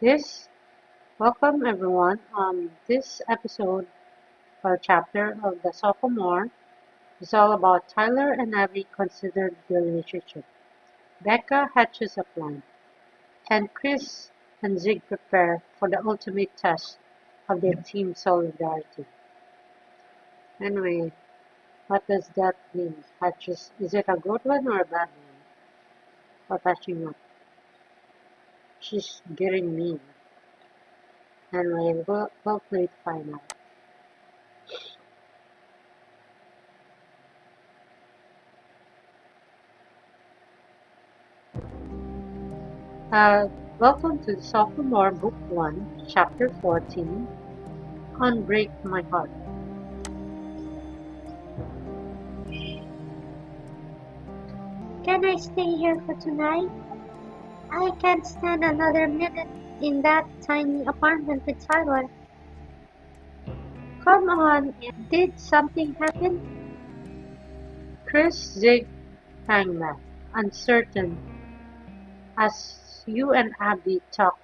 This Welcome everyone. This episode or chapter of the Sophomore is all about Tyler and Abby considered their relationship. Becca hatches a plan, and Chris and Zig prepare for the ultimate test of their team solidarity. Anyway, what does that mean? Hatches, is it a good one or a bad one? Or patching up? She's getting mean. Anyway, we'll play to find out. Uh, Welcome to the Sophomore Book 1, Chapter 14, Unbreak My Heart. Can I stay here for tonight? I can't stand another minute in that tiny apartment with Tyler. Come on, did something happen? Chris Zig hang back, uncertain as you and Abby talk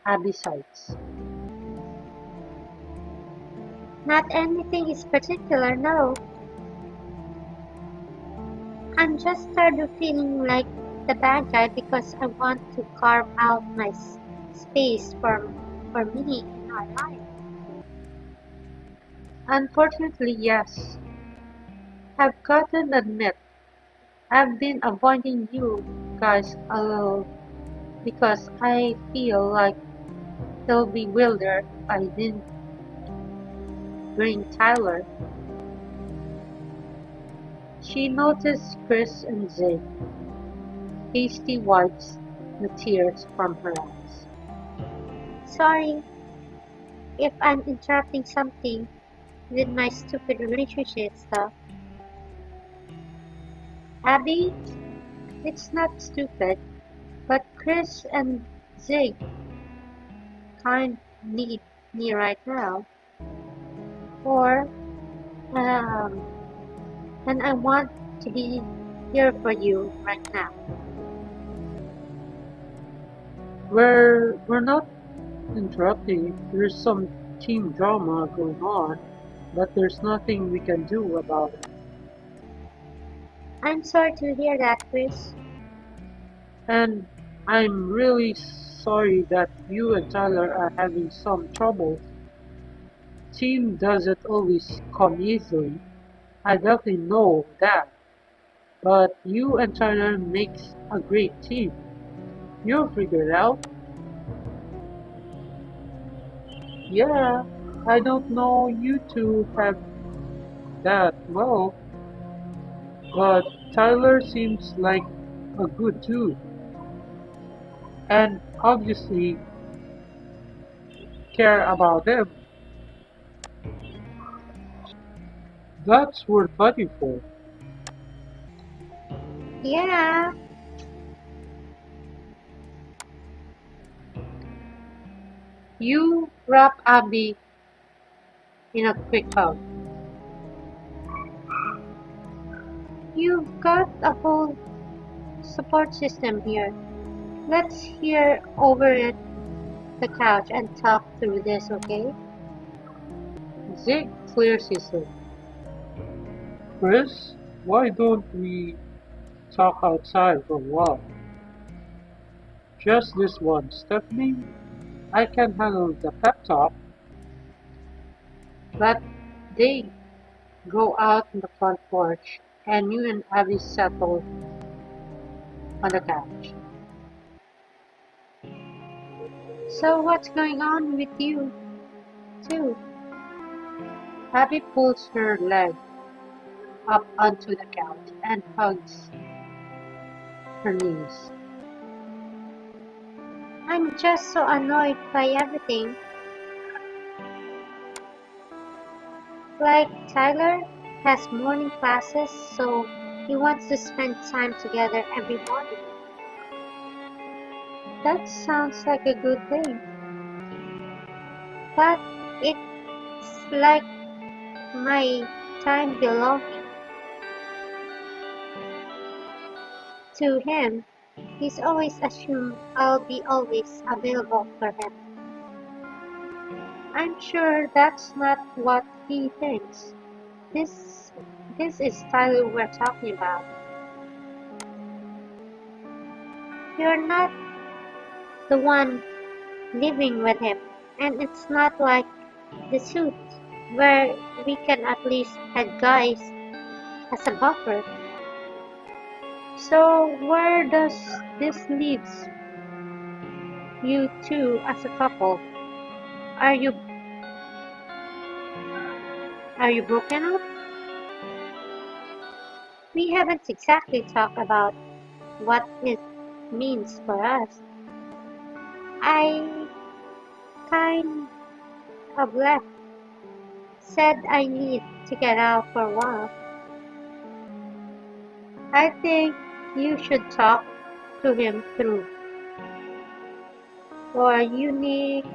Abby sides. Not anything is particular, no. I'm just tired of feeling like the bad guy because I want to carve out my space for me in our life. Unfortunately, yes. I've got to admit, I've been avoiding you guys a little because I feel like he'll be wilder if I didn't bring Tyler. She noticed Chris and Zig. Hasty wipes the tears from her eyes. Sorry if I'm interrupting something with my stupid relationship stuff. Abby, it's not stupid, but Chris and Zig kind need me right now. Or, um, and I want to be here for you right now. We're not interrupting. There's some team drama going on, but there's nothing we can do about it. I'm sorry to hear that, Chris. And I'm really sorry that you and Tyler are having some trouble. Team doesn't always come easily. I definitely know that. But you and Tyler makes a great team. You'll figure it out. Yeah, I don't know you two have that well, but Tyler seems like a good dude. And obviously care about him. That's worth fighting for. Yeah, You wrap Abby in a quick hug. You've got a whole support system here. Let's hear over at the couch and talk through this, okay? Zig clears his throat. Chris, why don't we talk outside for a while? Just this one, Stephanie. I can handle the pep talk. But they go out on the front porch, and you and Abby settle on the couch. So what's going on with you, too? Abby pulls her leg up onto the couch and hugs her knees. I'm just so annoyed by everything. Like Tyler has morning classes, so he wants to spend time together every morning. That sounds like a good thing. But it's like my time belonging to him. He's always assumed I'll be always available for him. I'm sure that's not what he thinks. This this is Tyler we're talking about. You're not the one living with him, and it's not like the suit where we can at least have guys as a buffer. So where does this leaves you two as a couple? Are you are you broken up? We haven't exactly talked about what it means for us. I kind of left, said I need to get out for a while. I think you should talk to him through. Or you need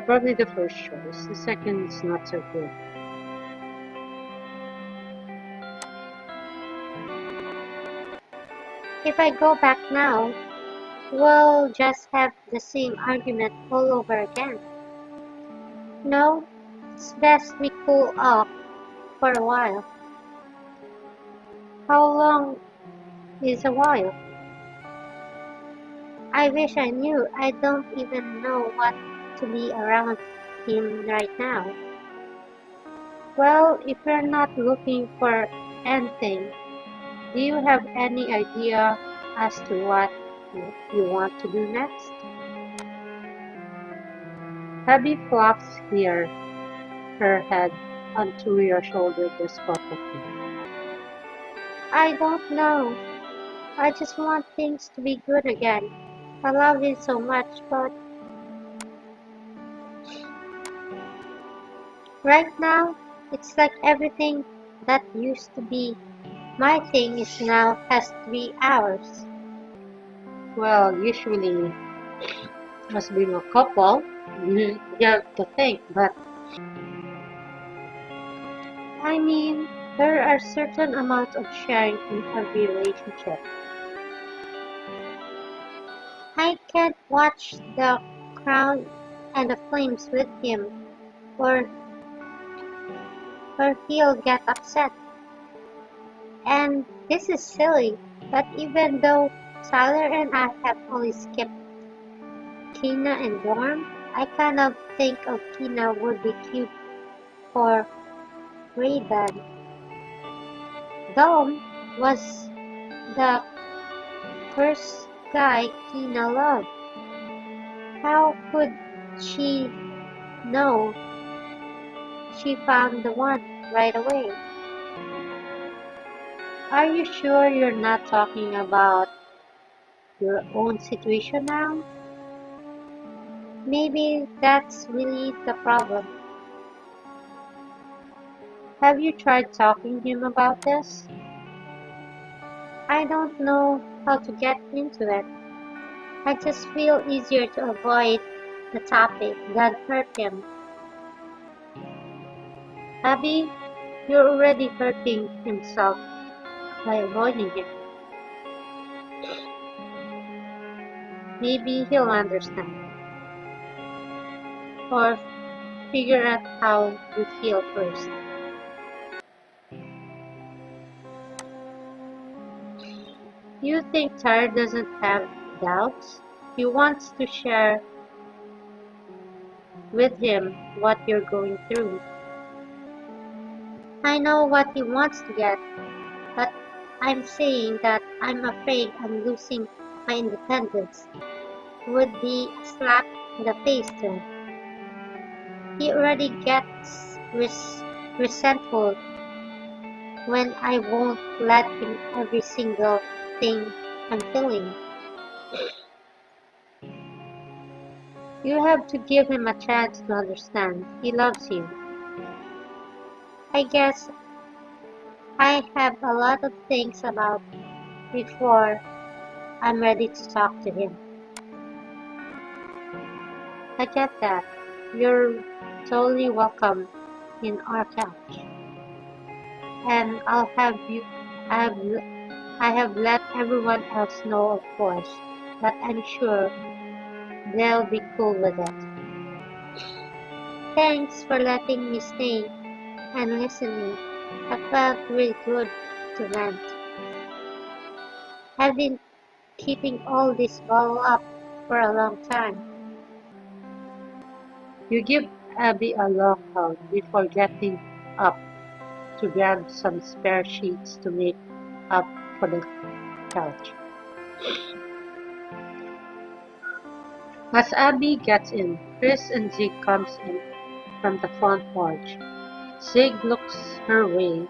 probably the first choice. The second is not so good. If I go back now, we'll just have the same argument all over again. No, it's best we cool off for a while. How long is a while? I wish I knew. I don't even know what to be around him right now. Well, if you're not looking for anything, do you have any idea as to what you want to do next? Abby flops her head onto your shoulder despotically. I don't know. I just want things to be good again. I love you so much, but right now, it's like everything that used to be my thing is now has to be ours. Well, usually, as being a couple, you have to think, but I mean, there are certain amounts of sharing in every relationship. I can't watch The Crown and the Flames with him, or he'll get upset. And this is silly, but even though Tyler and I have only skipped Tina and Dorm, I kind of think of Tina would be cute for Ray-Ban. Dom was the first guy Tina loved. How could she know she found the one right away? Are you sure you're not talking about your own situation now? Maybe that's really the problem. Have you tried talking to him about this? I don't know how to get into it. I just feel easier to avoid the topic than hurt him. Abby, you're already hurting himself by avoiding him. Maybe he'll understand. Or figure out how you feel first. You think Tyler doesn't have doubts? He wants to share with him what you're going through. I know what he wants to get, but I'm saying that I'm afraid I'm losing my independence. Would be a slap in the face to him. He already gets resentful when I won't let him every single thing I'm feeling. You have to give him a chance to understand. He loves you. I guess I have a lot of things about before I'm ready to talk to him. I get that. You're totally welcome in our couch. And have, I have let everyone else know, of course, but I'm sure they'll be cool with it. Thanks for letting me stay and listening. I felt really good to vent. I've been keeping all this bottled up for a long time. You give Abby a long hug before getting up to grab some spare sheets to make up for the couch. As Abby gets in, Chris and Zig comes in from the front porch. Zig looks her way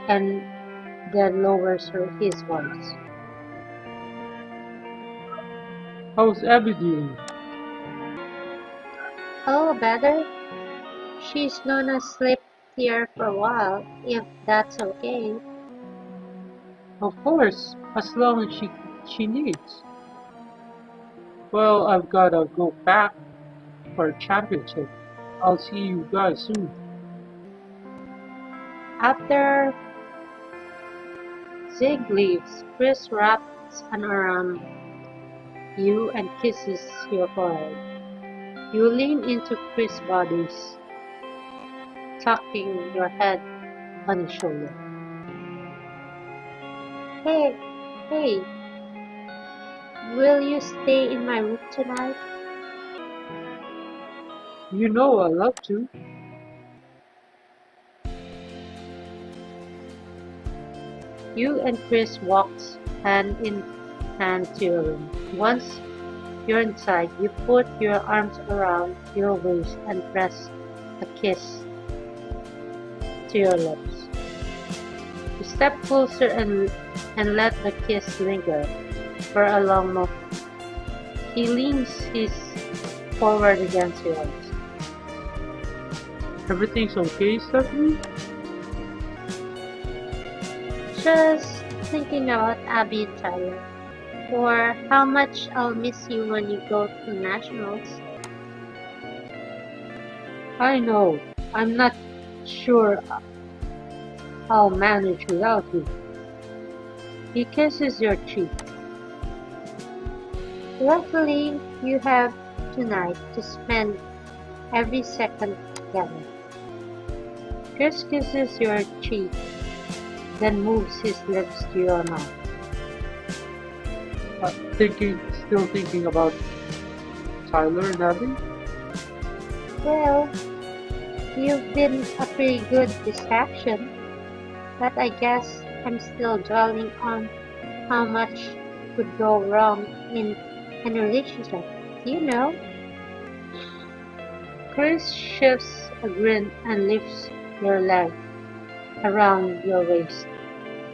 and then lowers his voice. How's Abby doing? Oh, better? She's gonna sleep here for a while, if that's okay. Of course, as long as she needs. Well, I've gotta go back for a championship. I'll see you guys soon. After Zig leaves, Chris wraps an arm you and kisses your forehead. You lean into Chris' body, tucking your head on his shoulder. Hey, hey, will you stay in my room tonight? You know I love to. You and Chris walks hand in hand to your room. Once you're inside, you put your arms around your waist and press a kiss to your lips. You step closer and let the kiss linger for a long moment. He leans his forward against yours. Everything's okay, Stephanie? Just thinking about Abby and Tyler. Or how much I'll miss you when you go to nationals. I know, I'm not sure I'll manage without you. He kisses your cheek. Luckily, you have tonight to spend every second together. Chris kisses your cheek, then moves his lips to your mouth. Still thinking about Tyler and Abby? Well, you've been a pretty good distraction, but I guess I'm still dwelling on how much could go wrong in a relationship. You know, Chris shifts a grin and lifts your leg around your waist,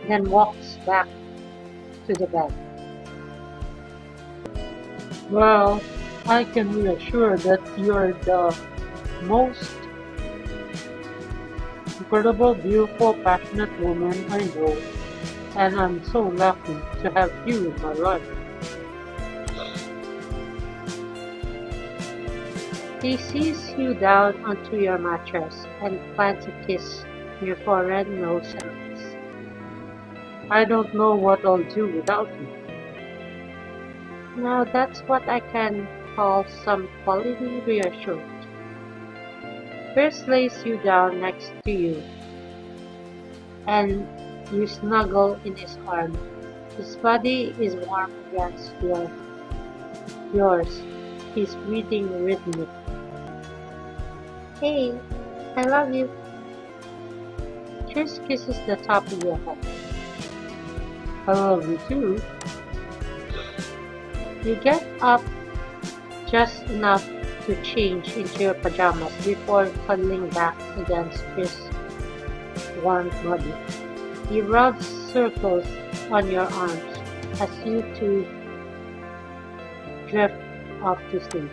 then walks back to the bed. Well, I can reassure that you're the most incredible, beautiful, passionate woman I know, and I'm so lucky to have you in my life. He sees you down onto your mattress and plants a kiss on your forehead, nose, and eyes. I don't know what I'll do without you. Now that's what I can call some quality reassurance. Chris lays you down next to you, and you snuggle in his arms. His body is warm against yours. His breathing rhythmic. hey, I love you. Chris kisses the top of your head. I love you too. You get up just enough to change into your pajamas before cuddling back against Chris' warm body. He rubs circles on your arms as you two drift off to sleep.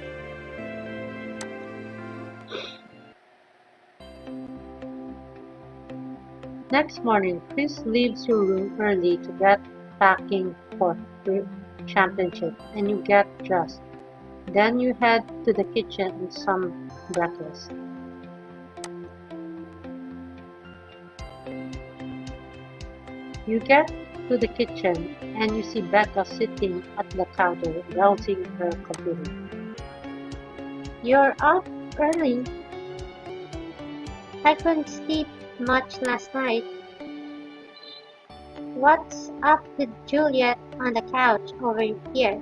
Next morning, Chris leaves your room early to get packing for the championship, and you get dressed. Then you head to the kitchen and some breakfast. You get to the kitchen and you see Becca sitting at the counter browsing her computer. You're up early. I couldn't sleep much last night. What's up with Juliet on the couch over here?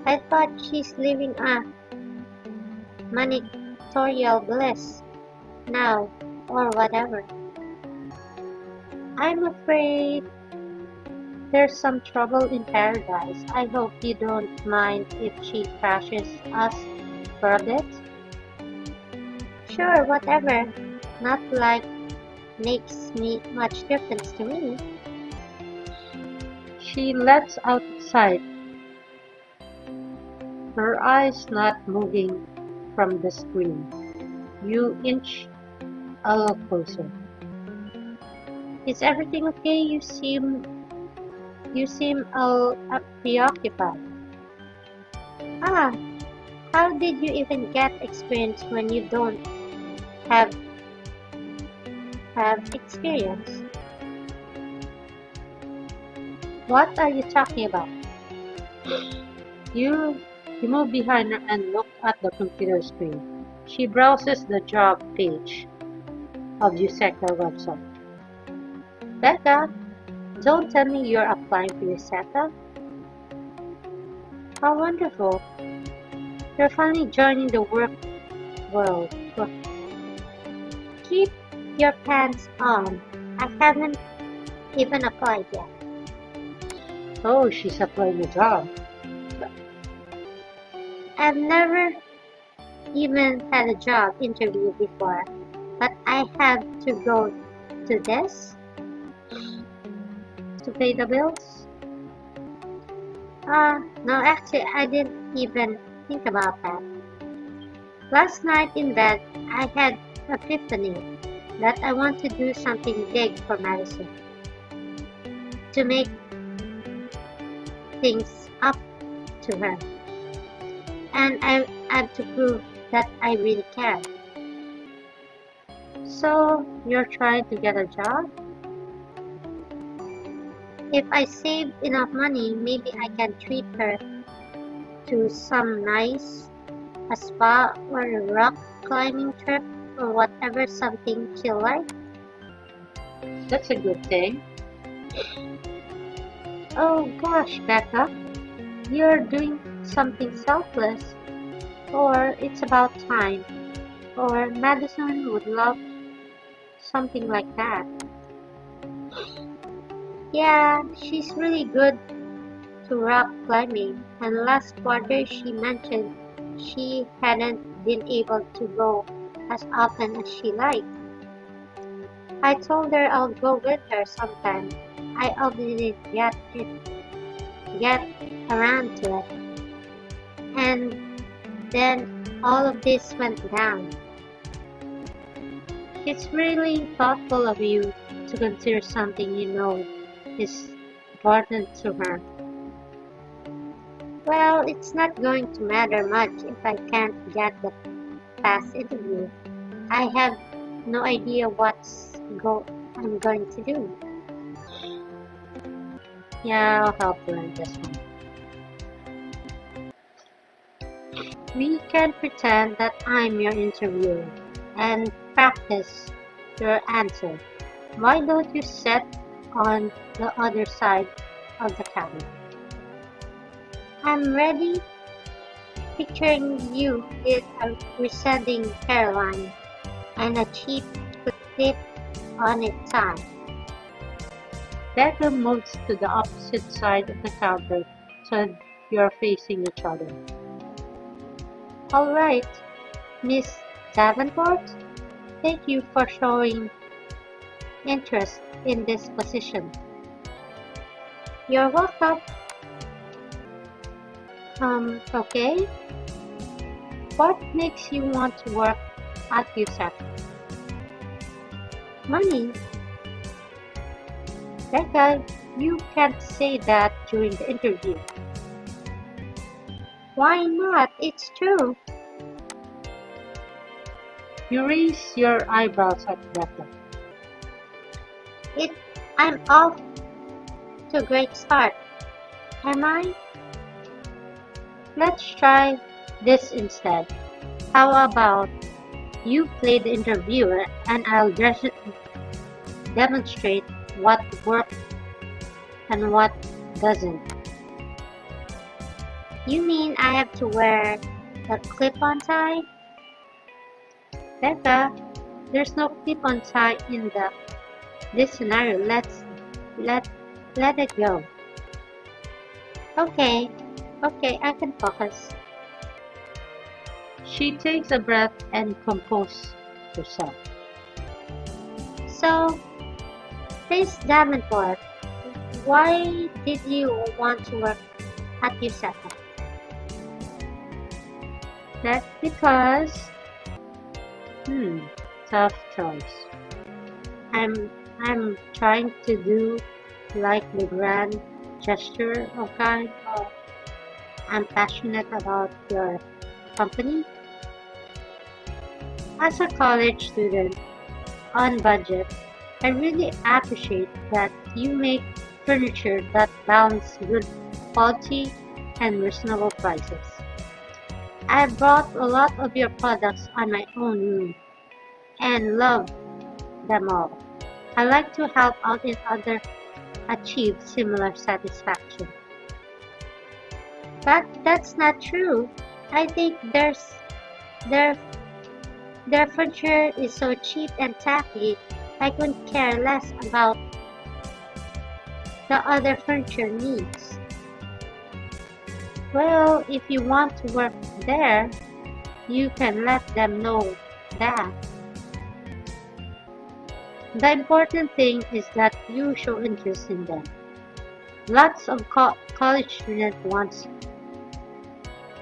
I thought she's living a manitorial bliss now, or whatever. I'm afraid there's some trouble in paradise. I hope you don't mind if she crashes us for a bit. Sure, whatever. Not like makes me much difference to me. She lets out a sigh, her eyes not moving from the screen. You inch a little closer. Is everything okay? You seem all preoccupied. Ah, how did you even get experience when you don't have experience? What are you talking about? You you move behind her and look at the computer screen. She browses the job page of USECA website. Becca, don't tell me you're applying for USECA. How wonderful. You're finally joining the work world. Keep your pants on. I haven't even applied yet. Oh, she's applying a job. I've never even had a job interview before, but I have to go to this To pay the bills? No, actually, I didn't even think about that. Last night in bed, I had an epiphany that I want to do something big for Madison. To make things up to her. And I have to prove that I really care. So, you're trying to get a job? If I save enough money, maybe I can treat her to some nice a spa or a rock climbing trip or whatever something she'll like. That's a good thing. Oh gosh, Becca, you're doing something selfless. Or it's about time. Or Madison would love something like that. Yeah, she's really good to rock climbing, and last quarter she mentioned she hadn't been able to go as often as she liked. I told her I'll go with her sometime. I obviously get around to it. And then all of this went down. It's really thoughtful of you to consider something you know is important to her. Well, it's not going to matter much if I can't get the past interview. I have no idea I'm going to do. Yeah, I'll help you on this one. We can pretend that I'm your interviewer and practice your answer. Why don't you sit on the other side of the camera? I'm ready, picturing you with a receding hairline and a cheap clip on its tie. Becca moves to the opposite side of the counter so you're facing each other. All right, Miss Davenport, thank you for showing interest in this position. You're welcome. Okay. What makes you want to work at USEC? Money. Becca, you can't say that during the interview. Why not? It's true. You raise your eyebrows at Becca. I'm off to a great start, am I? Let's try this instead. How about you play the interviewer and I'll demonstrate what works and what doesn't. You mean I have to wear a clip-on tie? Becca, there's no clip-on tie in this scenario. Let let it go. Okay, I can focus. She takes a breath and composes herself. So, Miss Davenport, why did you want to work at USECA? That's because, tough choice. I'm trying to do like the grand gesture of kind of I'm passionate about your company. As a college student on budget, I really appreciate that you make furniture that balances good quality and reasonable prices. I bought a lot of your products on my own room and love them all. I like to help out in others achieve similar satisfaction. But that's not true. I think their their furniture is so cheap and tacky, I couldn't care less about the other furniture needs. Well, if you want to work there, you can let them know that. The important thing is that you show interest in them. Lots of college students want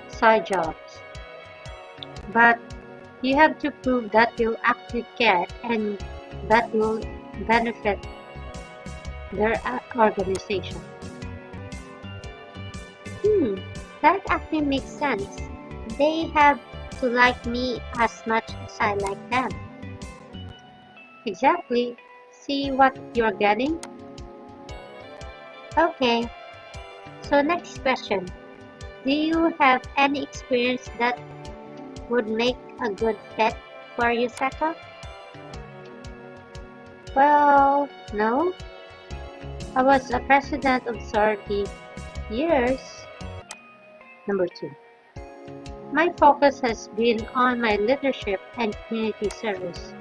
side jobs, but you have to prove that you actually care and that will benefit their organization. That actually makes sense. They have to like me as much as I like them. Exactly. See what you're getting? Okay, so next question. Do you have any experience that would make a good fit for USECA? Well, no. I was a president of sorority years. Number 2. My focus has been on my leadership and community service.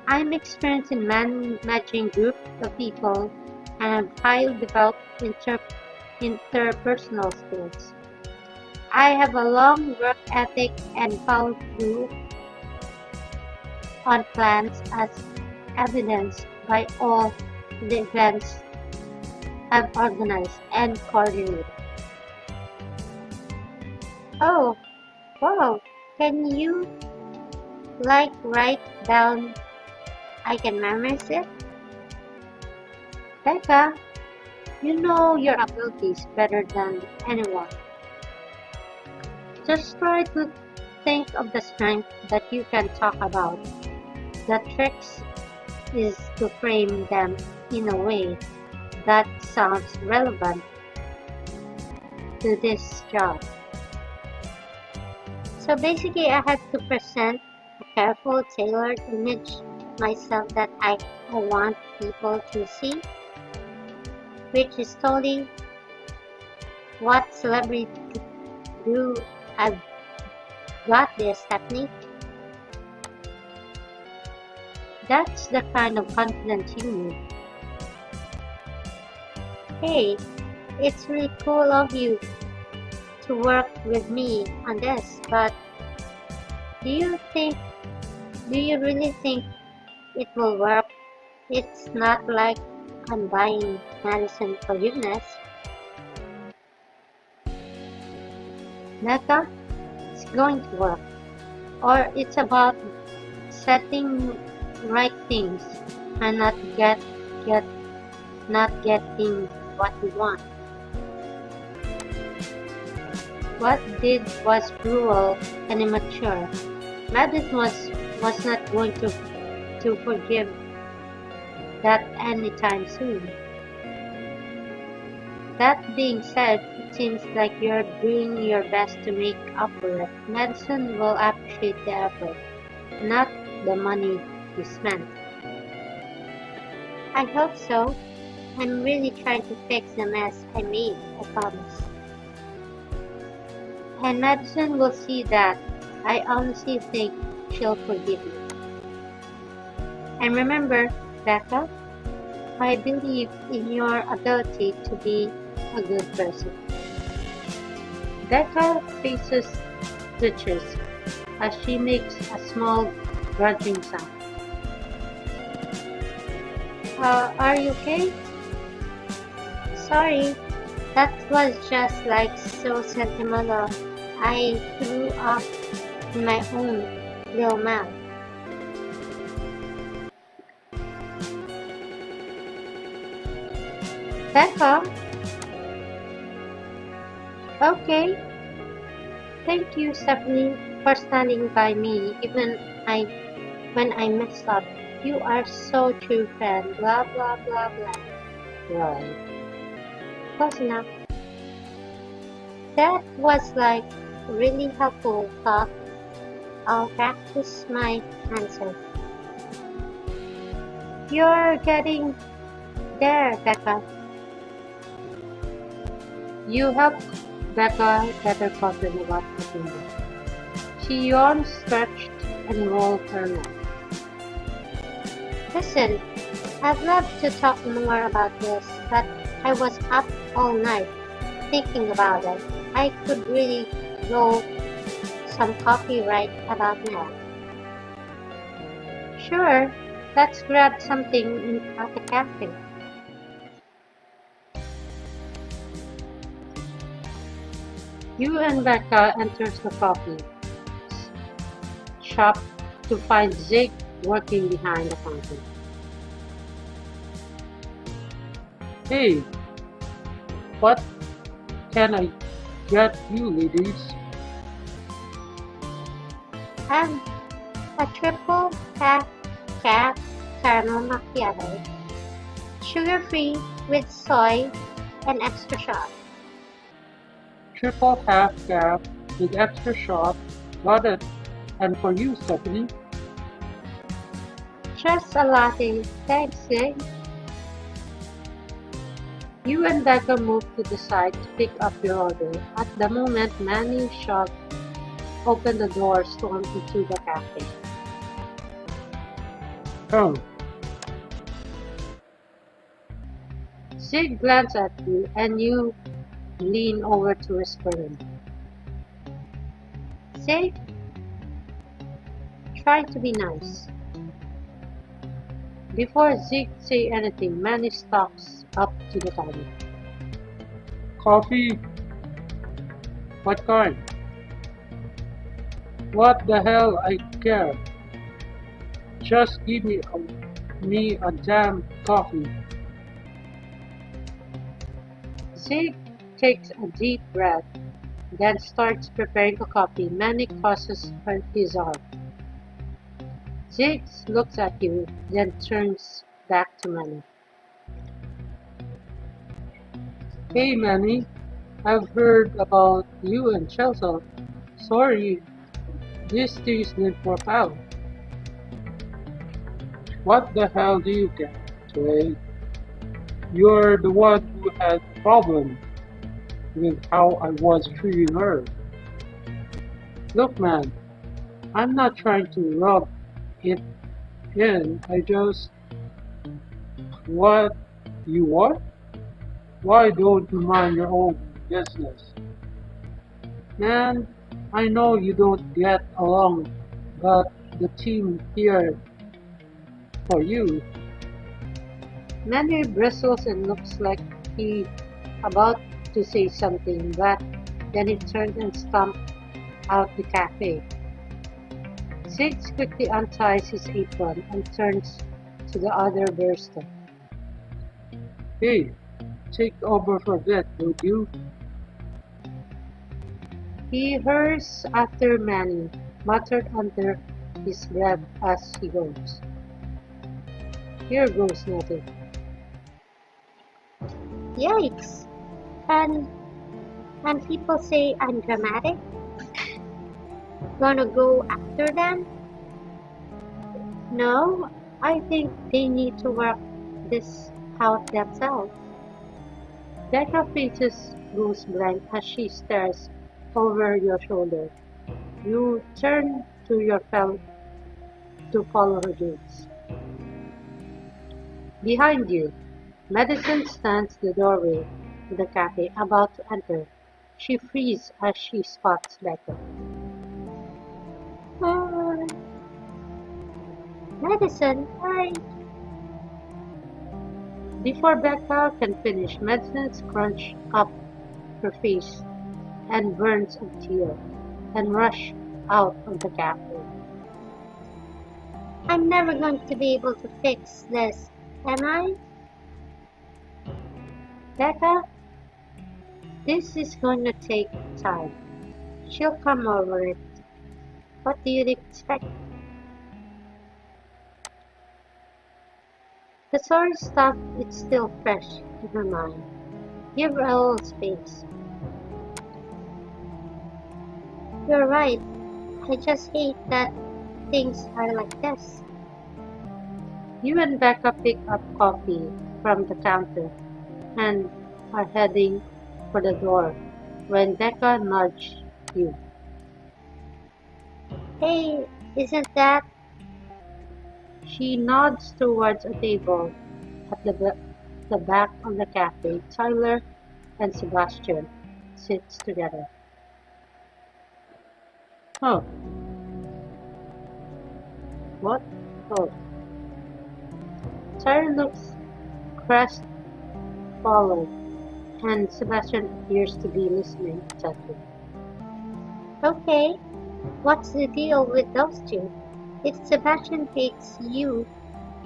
I'm experienced in managing groups of people and have highly developed interpersonal skills. I have a long work ethic and follow through on plans as evidenced by all the events I've organized and coordinated. Oh, wow! Can you write down I can memorize it? Becca, you know your abilities better than anyone. Just try to think of the strength that you can talk about. The tricks is to frame them in a way that sounds relevant to this job. So basically, I have to present a careful, tailored image myself that I want people to see, which is totally what celebrities do. I've got this, Stephanie. That's the kind of confidence you need. Hey, it's really cool of you to work with me on this, but do you really think it will work? It's not like I'm buying Madison forgiveness. Becca, it's going to work. Or it's about setting right things and not getting what we want. What did was cruel and immature. Madison was not going to forgive that anytime soon. That being said, it seems like you're doing your best to make up for it. Madison will appreciate the effort, not the money you spent. I hope so. I'm really trying to fix the mess I made, I promise. And Madison will see that. I honestly think she'll forgive me. And remember, Becca, I believe in your ability to be a good person. Becca faces twitches as she makes a small grunting sound. Are you okay? Sorry, that was just like so sentimental. I threw up in my own little mouth. Becca, okay. Thank you, Stephanie, for standing by me even I when I messed up. You are so true friend. Blah blah blah blah. Right. Close enough. That was like really helpful talk. I'll practice my answer. You're getting there, Becca. You help Becca get her cotton about the finger. She yawned, stretched, and rolled her neck. Listen, I'd love to talk more about this, but I was up all night thinking about it. I could really go some coffee right about now. Sure, let's grab something at the cafe. You and Becca enters the coffee shop to find Zig working behind the counter. Hey, what can I get you, ladies? And a triple half cap caramel macchiato, sugar-free with soy and extra shot. Triple half cap with extra shot. Got it. And for you, Stephanie, Just a latte, thanks, Zig. You and Becca move to the side to pick up your order. At the moment, Manny shoved open the door, stormed into the cafe. oh, Zig glanced at you, and you lean over to whisper him. Zig, try to be nice. Before Zig say anything, Manny stalks up to the counter. coffee? What kind? What the hell I care? Just give me a damn coffee. Zig takes a deep breath, then starts preparing a coffee. Manny crosses his arm. Zig looks at you, then turns back to Manny. Hey Manny, I've heard about you and Chelsea. Sorry, this taste didn't work out. What the hell do you get, Trey? You're the one who had the problem with how I was treating her. Look man, I'm not trying to rub it in, I just... What? You what? Why don't you mind your own business? Man, I know you don't get along, but the team here for you. Manny bristles and looks like he about to say something, but then he turns and stomps out the cafe. Zig quickly unties his apron and turns to the other barista. Hey, take over for a bit, would you? He hurries after Manny, muttered under his breath as he goes. Here goes nothing. Yikes! And and people say I'm dramatic. Gonna go after them? No, I think they need to work this out themselves. Becca faces goes blank as she stares over your shoulder. You turn to your fellow to follow her gaze. Behind you, Medicine stands the doorway to the cafe, about to enter. She freezes as she spots Becca. Uh, Medicine? Why? Before Becca can finish, Medicine scrunches up her face and burns a tear and rushes out of the cafe. I'm never going to be able to fix this, am I? Becca, this is going to take time. She'll come over it. What do you expect? The sorry stuff is still fresh in her mind. Give her a little space. You're right. I just hate that things are like this. You and Becca pick up coffee from the counter and are heading for the door when Becca nudges you. Hey, isn't that? She nods towards a table at the back of the cafe. Tyler and Sebastian sits together. Oh, what? Oh, Tyler looks crestfallen and Sebastian appears to be listening intently. Okay, what's the deal with those two? If Sebastian hates you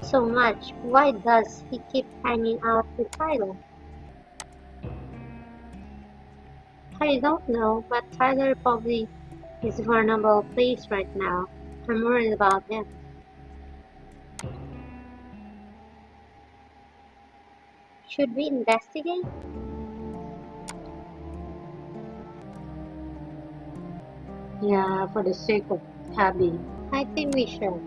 so much, why does he keep hanging out with Tyler? I don't know, but Tyler probably is a vulnerable place right now. I'm worried about him. Should we investigate? Yeah, for the sake of Abby. I think we should.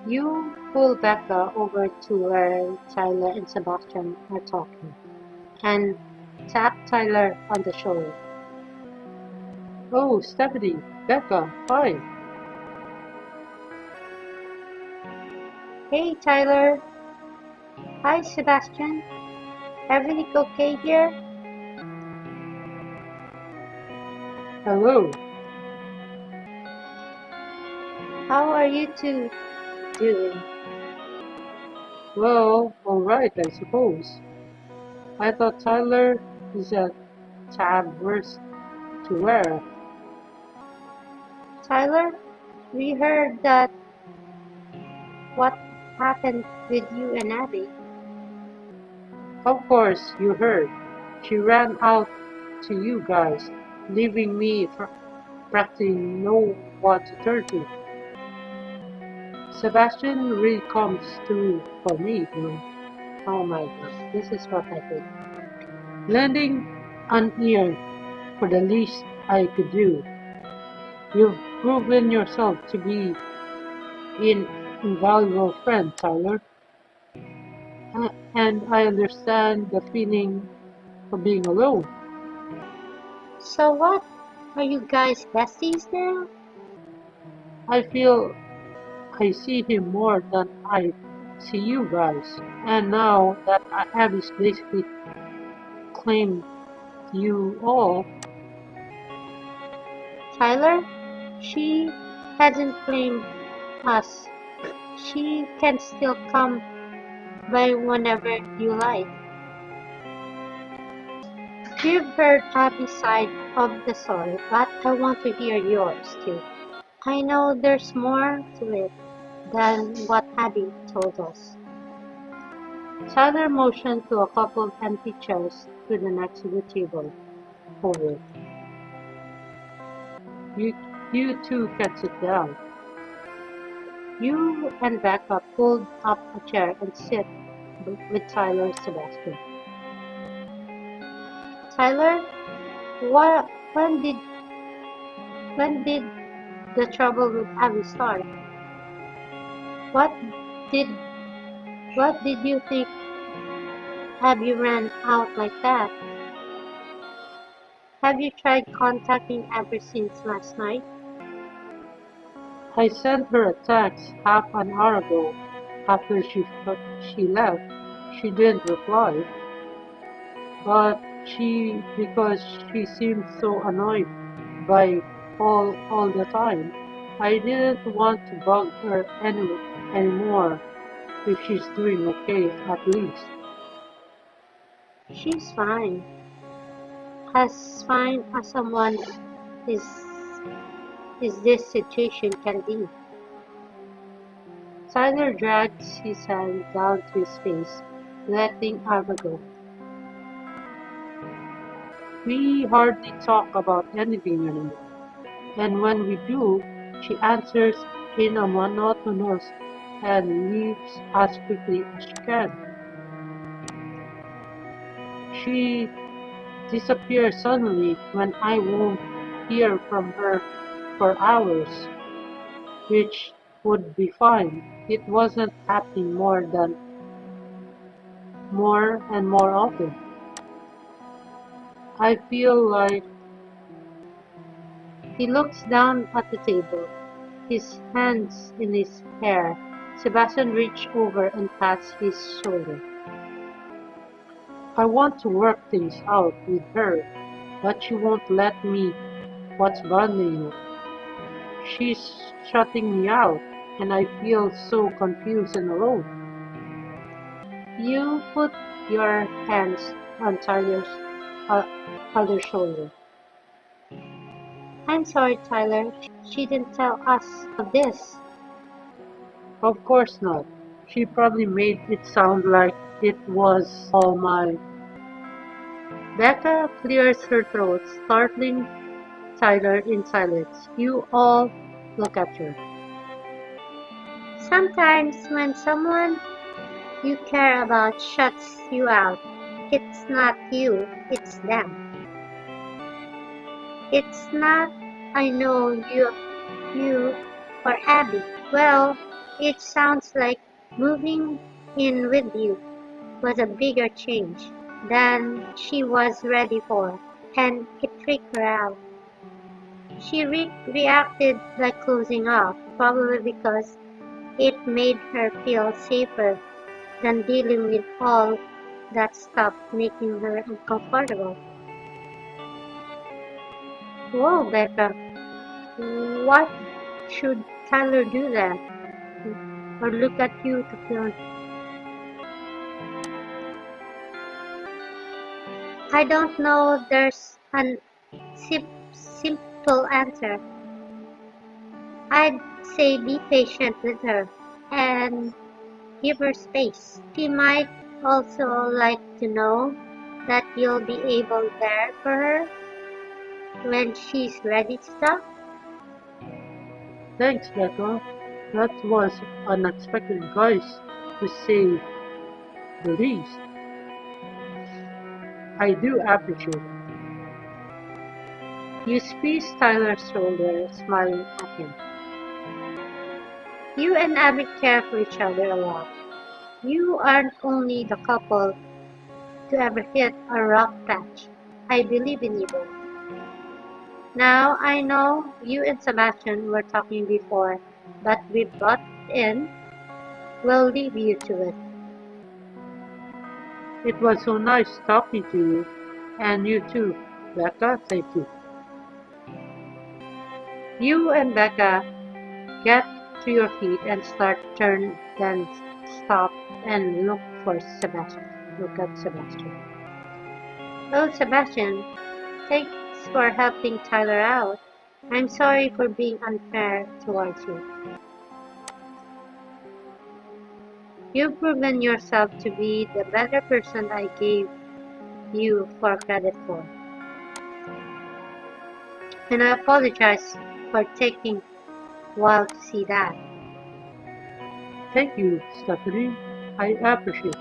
You pull Becca over to where Tyler and Sebastian are talking and tap Tyler on the shoulder. Oh, Stephanie, Becca, hi. Hey, Tyler. Hi, Sebastian. Everything okay here? Hello. How are you two doing? Well, alright, I suppose. I thought Tyler is a tad worse to wear. Tyler, we heard that what happened with you and Abby. Of course, you heard. She ran out to you guys, leaving me practically no one to turn to. Sebastian really comes through for me, you know. Oh my god, this is what I think. Lending an ear for the least I could do. You've proven yourself to be an invaluable friend, Tyler. And I understand the feeling of being alone. So what? Are you guys besties now? I feel I see him more than I see you guys. And now that Abby's basically claimed you all, Tyler, she hasn't claimed us. She can still come by whenever you like. You've heard Abby's side of the story, but I want to hear yours too. I know there's more to it than what Abby told us. Tyler motioned to a couple of empty chairs to the next to the table. Over. you, you two can sit down. You and Becca pulled up a chair and sit with Tyler and Sebastian. Tyler, when did the trouble with Abby start? What did what did you think Abby ran out like that? Have you tried contacting Abby since last night? I sent her a text half an hour ago after she left. She didn't reply, but because she seemed so annoyed by all the time. I didn't want to bug her anymore if she's doing okay at least. She's fine. As fine as someone is this situation can be. Tyler dragged his hand down to his face, letting Ava go. We hardly talk about anything anymore, and when we do, she answers in a monotonous and leaves as quickly as she can. She disappears suddenly when I won't hear from her for hours, which would be fine. It wasn't happening more and more often. I feel like he looks down at the table, his hands in his hair. Sebastian reached over and pats his shoulder. I want to work things out with her, but she won't let me. What's bothering you? She's shutting me out, and I feel so confused and alone. You put your hands on Tyler's uh, other shoulder. I'm sorry, Tyler. She didn't tell us of this. Of course not. She probably made it sound like it was all mine. Becca clears her throat, startling Tyler in silence. You all look at her. Sometimes when someone you care about shuts you out, it's not you, it's them. It's not, I know you or Abby. Well, it sounds like moving in with you was a bigger change than she was ready for, and it freaked her out. She reacted like closing off, probably because it made her feel safer than dealing with all that stuff making her uncomfortable. Whoa, Becca, what should Tyler do then? Or look at you to feel? I don't know there's an simple answer. I'd say be patient with her and give her space. She might also like to know that you'll be able there for her when she's ready to talk. Thanks, Becca. That was unexpected advice, to say the least. I do appreciate it. You squeeze Tyler's shoulder, smiling at him. You and Abby care for each other a lot. You aren't only the couple to ever hit a rough patch. I believe in you both. Now, I know you and Sebastian were talking before, but we brought in. We'll leave you to it. It was so nice talking to you, and you too, Becca. Thank you. You and Becca get to your feet and then stop and look at Sebastian. Oh, Sebastian, thanks for helping Tyler out. I'm sorry for being unfair towards you. You've proven yourself to be the better person I gave you for credit for. And I apologize for taking a while to see that. Thank you, Stephanie. I appreciate it.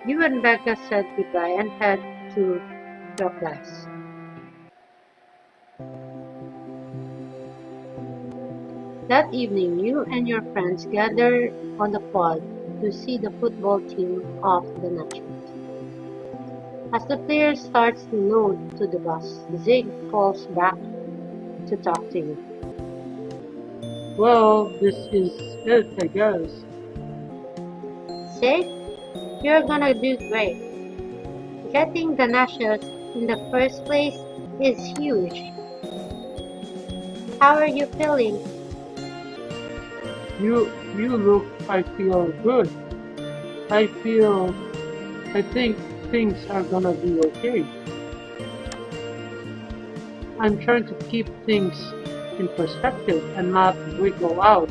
You and Becca said goodbye and head to your class. That evening, you and your friends gather on the quad to see the football team of the Nationals. As the players starts to load to the bus, Zig calls back to talk to you. Well, this is it, I guess. Zig, you're gonna do great. Getting the Nationals in the first place is huge. How are you feeling? You look, I feel good. I feel, I think things are gonna be okay. I'm trying to keep things in perspective and not wiggle out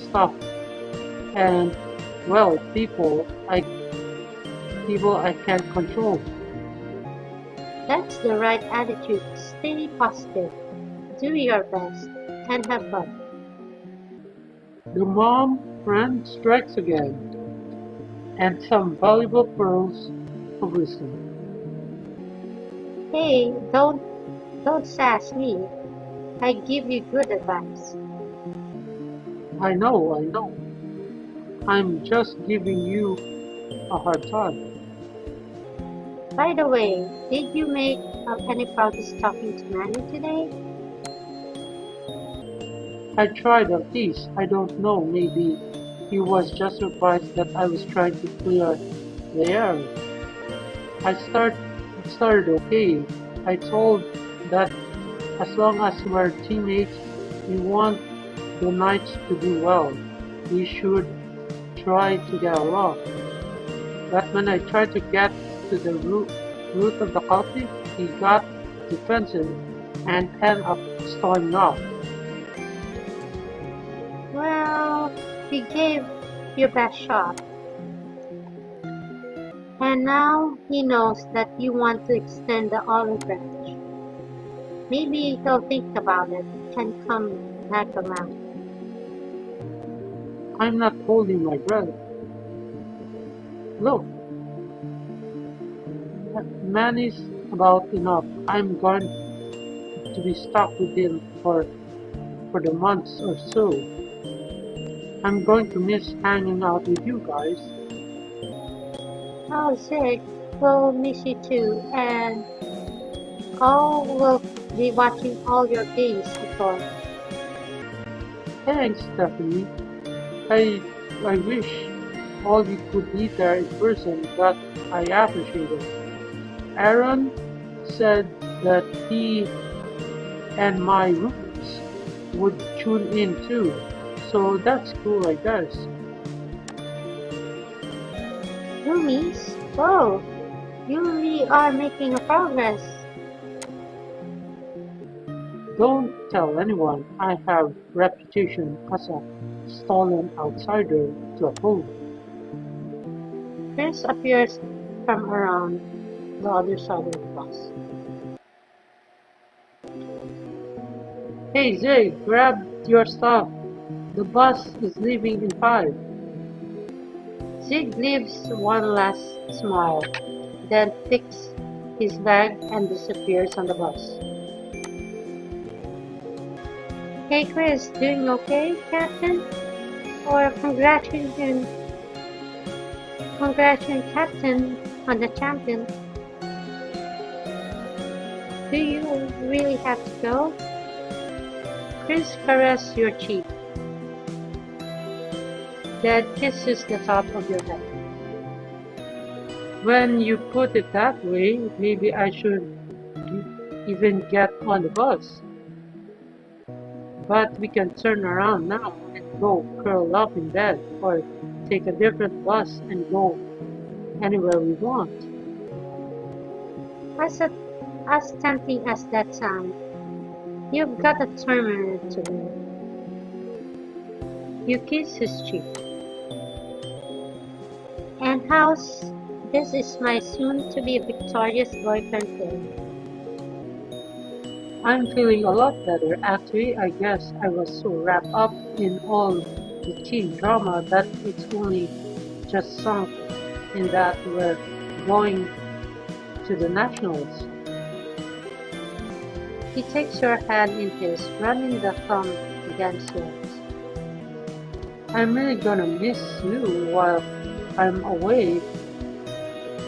stuff. And, well, people I can't control. That's the right attitude. Stay positive. Do your best and have fun. The mom friend strikes again, and some valuable pearls of wisdom. Hey, don't sass me. I give you good advice. I know. I'm just giving you a hard time. By the way, did you make any progress talking to Manny today? I tried at least. I don't know, maybe he was just surprised that I was trying to clear the air. It started okay. I told that as long as we're teammates, we want the Knights to do well. We should try to get along. But when I tried to get to the root of the conflict, he got defensive and ended up storming off. Well, he gave your best shot. And now he knows that you want to extend the olive branch. Maybe he'll think about it and come back around. I'm not holding my breath. Look, that man is about enough. I'm going to be stuck with him for the months or so. I'm going to miss hanging out with you guys. Oh, Zig, we'll miss you too, and we'll be watching all your games before. Thanks, Stephanie. I wish all you could be there in person, but I appreciate it. Aaron said that he and my roomies would tune in too, so that's cool, I guess. Roomies? Whoa, you really are making a progress. Don't tell anyone I have reputation as a stolen outsider to uphold. Chris appears from around the other side of the bus. Hey Zig, grab your stuff. The bus is leaving in 5. Zig gives one last smile, then picks his bag and disappears on the bus. Hey Chris, doing okay, Captain? Or congratulations, Captain, on the champion. Do you really have to go? Chris caresses your cheek, then kisses the top of your head. When you put it that way, maybe I should even get on the bus. But we can turn around now and go curl up in bed, or take a different bus and go anywhere we want. As tempting as that sounds, you've got a tournament to win. You kiss his cheek. And how's this is my soon-to-be victorious boyfriend feeling? I'm feeling a lot better. Actually, I guess I was so wrapped up in all the teen drama that it's only just sunk in that we're going to the nationals. He takes your hand in his, running the thumb against yours. I'm really gonna miss you while I'm away.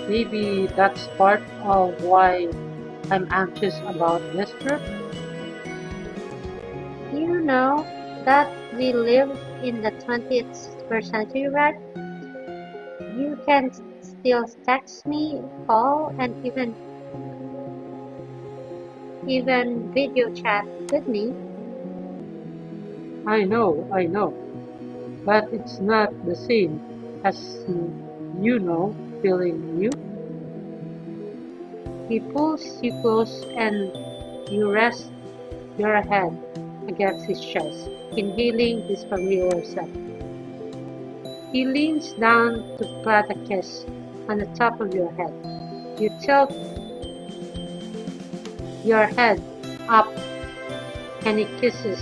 Maybe that's part of why I'm anxious about this trip. You know that we live in the 20th century, right? You can still text me, call, and even video chat with me. I know, but it's not the same as feeling you. He pulls you close and you rest your head against his chest, inhaling his familiar scent. He leans down to plant a kiss on the top of your head. You tilt your head up and he kisses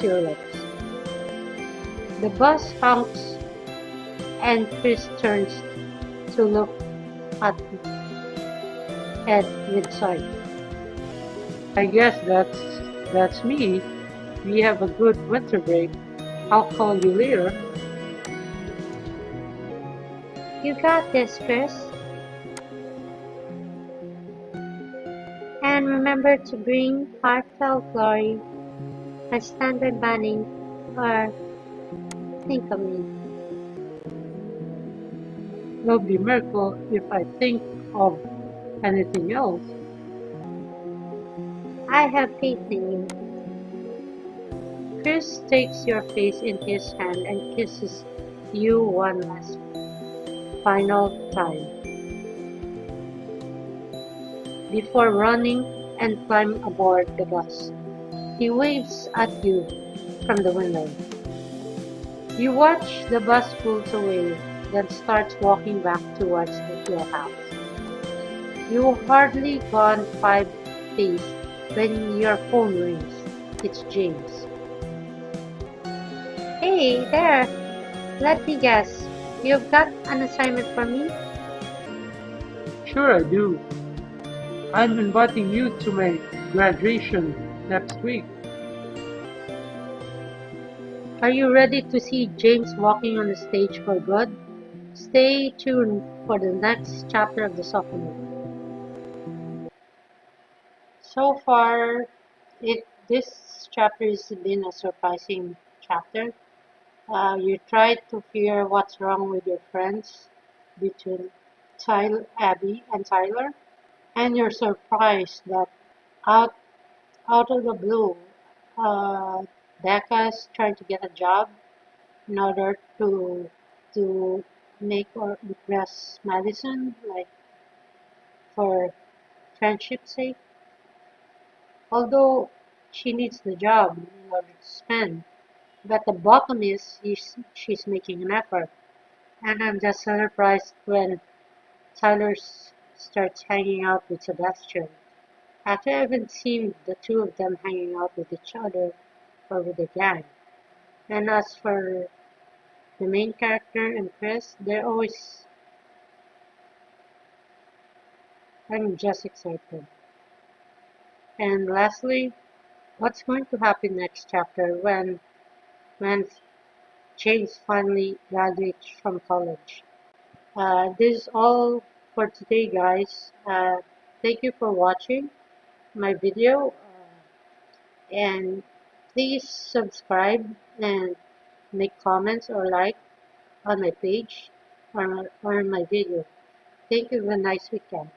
your lips. The bus honks and Chris turns to look at Ed with sorry. I guess that's me. We have a good winter break. I'll call you later. You got this, Chris. And remember to bring heartfelt glory and standard banning or think of me. It'll be a miracle if I think of anything else. I have faith in you. Chris takes your face in his hand and kisses you one last final time before running and climbing aboard the bus. He waves at you from the window. You watch the bus pulls away, then starts walking back towards your house. You've hardly gone 5 days when your phone rings. It's James. Hey there, let me guess. You've got an assignment for me? Sure I do. I'm inviting you to my graduation next week. Are you ready to see James walking on the stage for good? Stay tuned for the next chapter of the Sophomore. So far, this chapter has been a surprising chapter. You try to figure what's wrong with your friends between Abby and Tyler, and you're surprised that out out of the blue, uh, Becca's trying to get a job in order to make or impress Madison, like for friendship's sake. Although she needs the job in order to spend, but the bottom is she's making an effort. And I'm just surprised when Tyler starts hanging out with Sebastian. After I haven't seen the two of them hanging out with each other or with the gang. And as for the main character and Chris, they're always, I'm just excited. And lastly, what's going to happen next chapter when James finally graduates from college? This is all for today, guys. Thank you for watching my video, and please subscribe and make comments or like on my page or on my video. Thank you. Have a nice weekend.